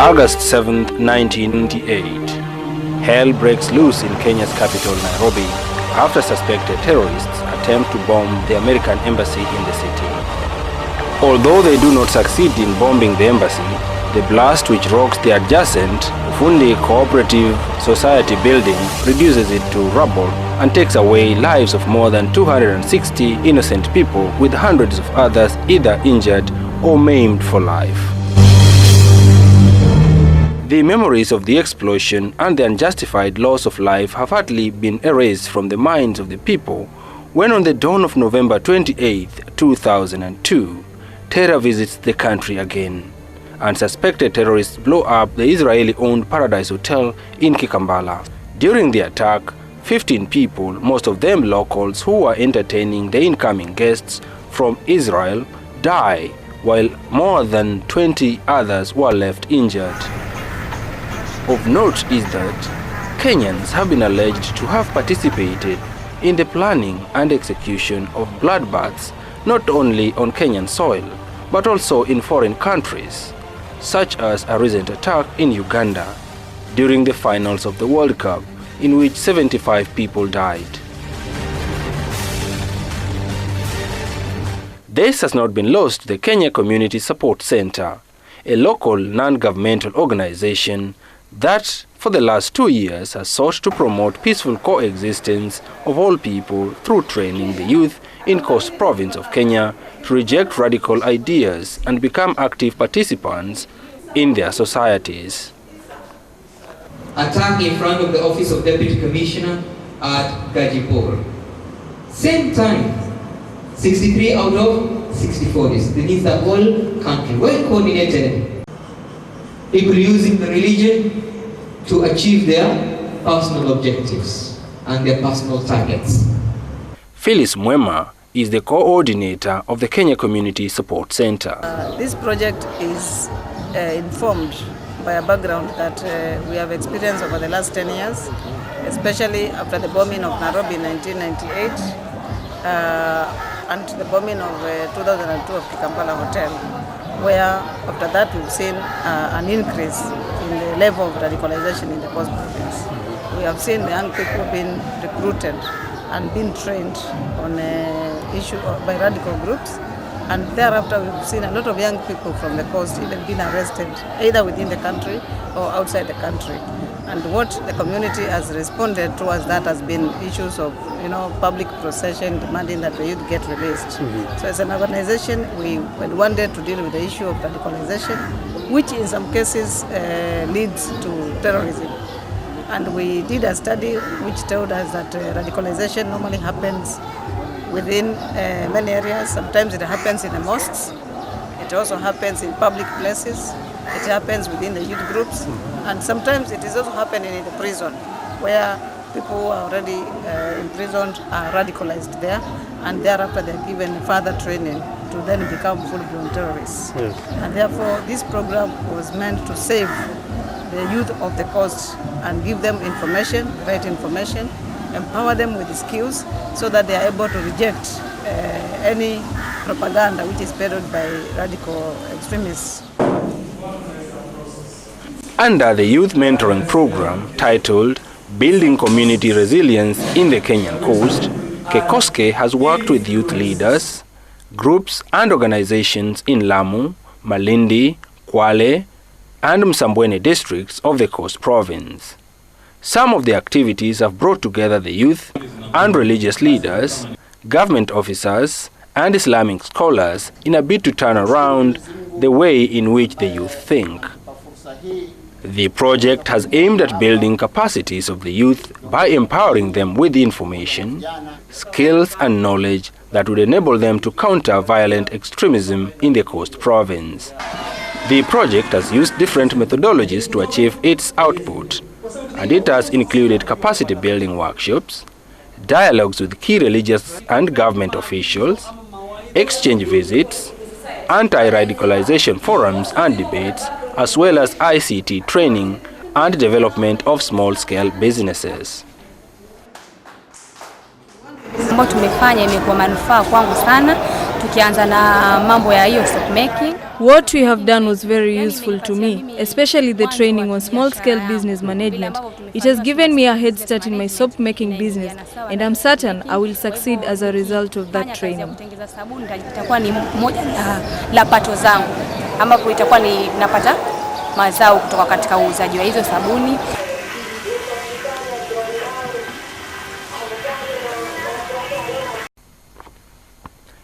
August 7, 1998. Hell breaks loose in Kenya's capital, Nairobi, after suspected terrorists attempt to bomb the American embassy in the city. Although they do not succeed in bombing the embassy, the blast, which rocks the adjacent Fundi Cooperative Society building, reduces it to rubble and takes away lives of more than 260 innocent people, with hundreds of others either injured or maimed for life. The memories of the explosion and the unjustified loss of life have hardly been erased from the minds of the people when, on the dawn of November 28, 2002, terror visits the country again, and suspected terrorists blow up the Israeli-owned Paradise Hotel in Kikambala. During the attack, 15 people, most of them locals who were entertaining the incoming guests from Israel, die, while more than 20 others were left injured. Of note is that Kenyans have been alleged to have participated in the planning and execution of bloodbaths not only on Kenyan soil, but also in foreign countries, such as a recent attack in Uganda during the finals of the World Cup, in which 75 people died. This has not been lost to the Kenya Community Support Center, a local non-governmental organization that for the last 2 years has sought to promote peaceful coexistence of all people through training the youth in Coast Province of Kenya to reject radical ideas and become active participants in their societies. Attack in front of the office of Deputy Commissioner at Gajipur. Same time, 63 out of 64 days. That means the whole country, well coordinated. People using the religion to achieve their personal objectives and their personal targets. Phyllis Mwema is the coordinator of the Kenya Community Support Center. This project is informed by a background that we have experienced over the last 10 years, especially after the bombing of Nairobi in 1998 and the bombing of 2002 of Kikambala Hotel, where after that we've seen an increase in the level of radicalization in the Coast Province. We have seen the young people being recruited and being trained on issue by radical groups, and thereafter we've seen a lot of young people from the coast even being arrested either within the country or outside the country. And what the community has responded towards that has been issues of public procession demanding that the youth get released. So as an organization, we wanted to deal with the issue of radicalization, which in some cases leads to terrorism. And we did a study which told us that radicalization normally happens within many areas. Sometimes it happens in the mosques. It also happens in public places. It happens within the youth groups. And sometimes it is also happening in the prison, where people who are already imprisoned are radicalized there, and thereafter they are given further training to then become full-blown terrorists. And therefore, this program was meant to save the youth of the coast and give them information, right information, empower them with the skills so that they are able to reject any propaganda which is peddled by radical extremists. Under the youth mentoring program titled Building Community Resilience in the Kenyan Coast, Kekoske has worked with youth leaders, groups and organizations in Lamu, Malindi, Kwale, and Msambweni districts of the Coast Province. Some of the activities have brought together the youth and religious leaders, government officers, and Islamic scholars in a bid to turn around the way in which the youth think. The project has aimed at building capacities of the youth by empowering them with information, skills, and knowledge that would enable them to counter violent extremism in the Coast Province. The project has used different methodologies to achieve its output, and it has included capacity building workshops, dialogues with key religious and government officials, exchange visits, anti-radicalization forums and debates, as well as ICT training and development of small-scale businesses. Mambo tumefanya imekuwa manufaa kwangu sana, tukianza na mambo ya hiyo stock making. What we have done was very useful to me, especially the training on small-scale business management. It has given me a head start in my soap-making business, and I'm certain I will succeed as a result of that training. Ambapo itakuwa ni napata mazao kutoka katika uuzaji wa hizo sabuni.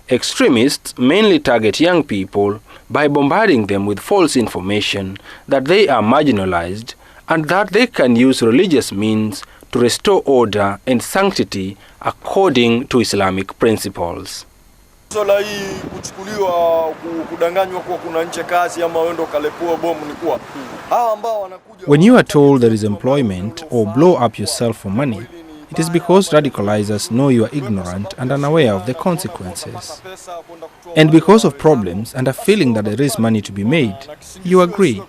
Extremists mainly target young people by bombarding them with false information that they are marginalized and that they can use religious means to restore order and sanctity according to Islamic principles. Swala hii kuchukuliwa kudanganywa kuwa kuna nje kazi ama wendo kalepua bomu ni kuwa hawa ambao wanakuja. When you are told there is employment or blow up yourself for money, it is because radicalizers know you are ignorant and unaware of the consequences. And because of problems and a feeling that there is money to be made, you agree.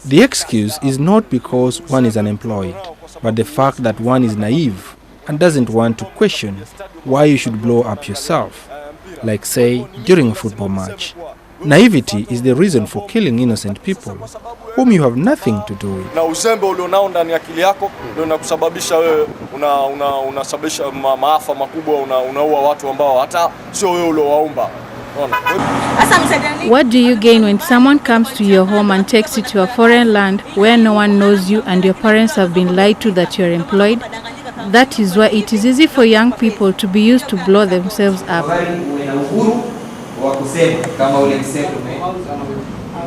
The excuse is not because one is unemployed, but the fact that one is naive and doesn't want to question why you should blow up yourself. Like, say, during a football match. Naivety is the reason for killing innocent people whom you have nothing to do with. Na uzembe ulionao ndani ya akili yako ndio unakusababisha wewe unasababisha maafa makubwa, unaua watu ambao hata sio wewe uliowaumba. What do you gain when someone comes to your home and takes you to a foreign land where no one knows you and your parents have been lied to that you're employed? That is why it is easy for young people to be used to blow themselves up.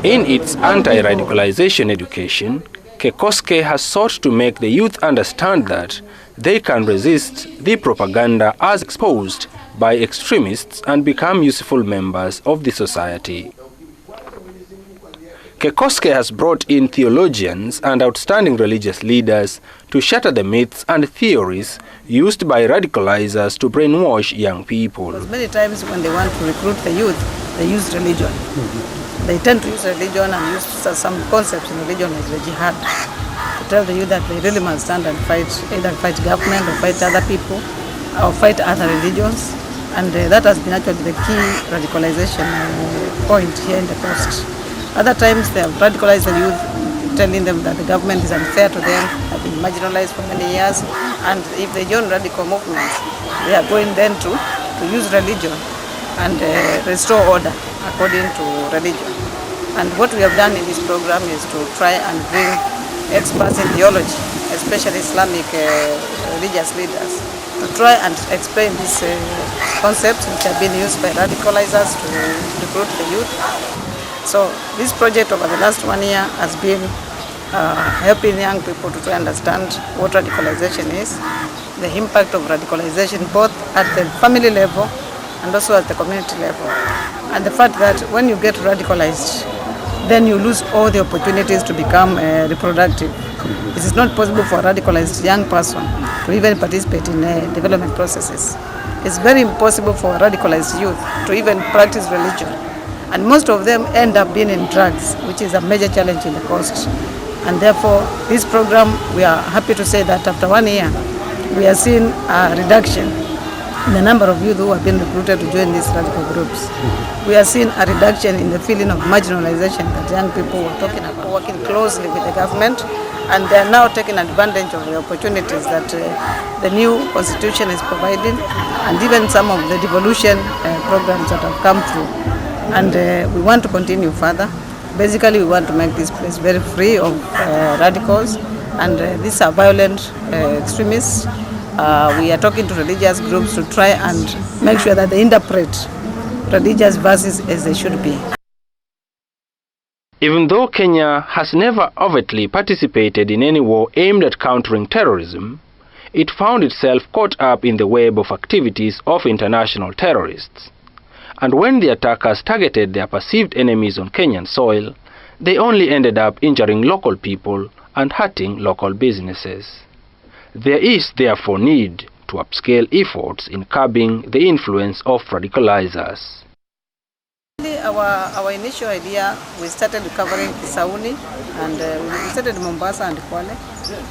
In its anti-radicalization education, Kikoske has sought to make the youth understand that they can resist the propaganda as exposed by extremists and become useful members of the society. Kikoske has brought in theologians and outstanding religious leaders to shatter the myths and theories used by radicalizers to brainwash young people. Many times when they want to recruit the youth, they use religion. They tend to use religion and use some concepts in religion like the jihad to tell the youth that they really must stand and fight, either fight government or fight other people or fight other religions. And that has been actually the key radicalization point here in the coast. Other times they have radicalized the youth, telling them that the government is unfair to them, have been marginalized for many years, and if they join radical movements, they are going then to use religion and restore order according to religion. And what we have done in this program is to try and bring experts in theology, especially Islamic religious leaders, to try and explain these concepts which have been used by radicalizers to recruit the youth. So this project over the last 1 year has been helping young people to try and understand what radicalization is, the impact of radicalization both at the family level and also at the community level. And the fact that when you get radicalized, then you lose all the opportunities to become reproductive. It is not possible for a radicalized young person to even participate in development processes. It's very impossible for a radicalized youth to even practice religion. And most of them end up being in drugs, which is a major challenge in the coast. And therefore, this program, we are happy to say that after 1 year, we are seeing a reduction in the number of youth who have been recruited to join these radical groups. We are seeing a reduction in the feeling of marginalization that young people were talking about, working closely with the government, and they are now taking advantage of the opportunities that the new constitution is providing, and even some of the devolution programs that have come through. And we want to continue further. Basically, we want to make this place very free of radicals, and these are violent extremists. We are talking to religious groups to try and make sure that they interpret religious verses as they should be. Even though Kenya has never overtly participated in any war aimed at countering terrorism, it found itself caught up in the web of activities of international terrorists. And when the attackers targeted their perceived enemies on Kenyan soil, they only ended up injuring local people and hurting local businesses. There is therefore need to upscale efforts in curbing the influence of radicalizers. Our initial idea, we started covering Kisauni, and we started Mombasa and Kwale.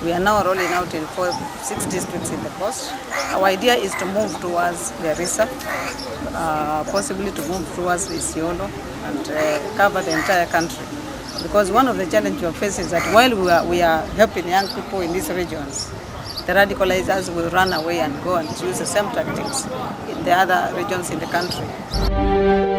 We are now rolling out in 6 districts in the coast. Our idea is to move towards Garissa, possibly to move towards Isiolo, and cover the entire country. Because one of the challenges we face is that while we are helping young people in these regions, the radicalizers will run away and go and use the same tactics in the other regions in the country.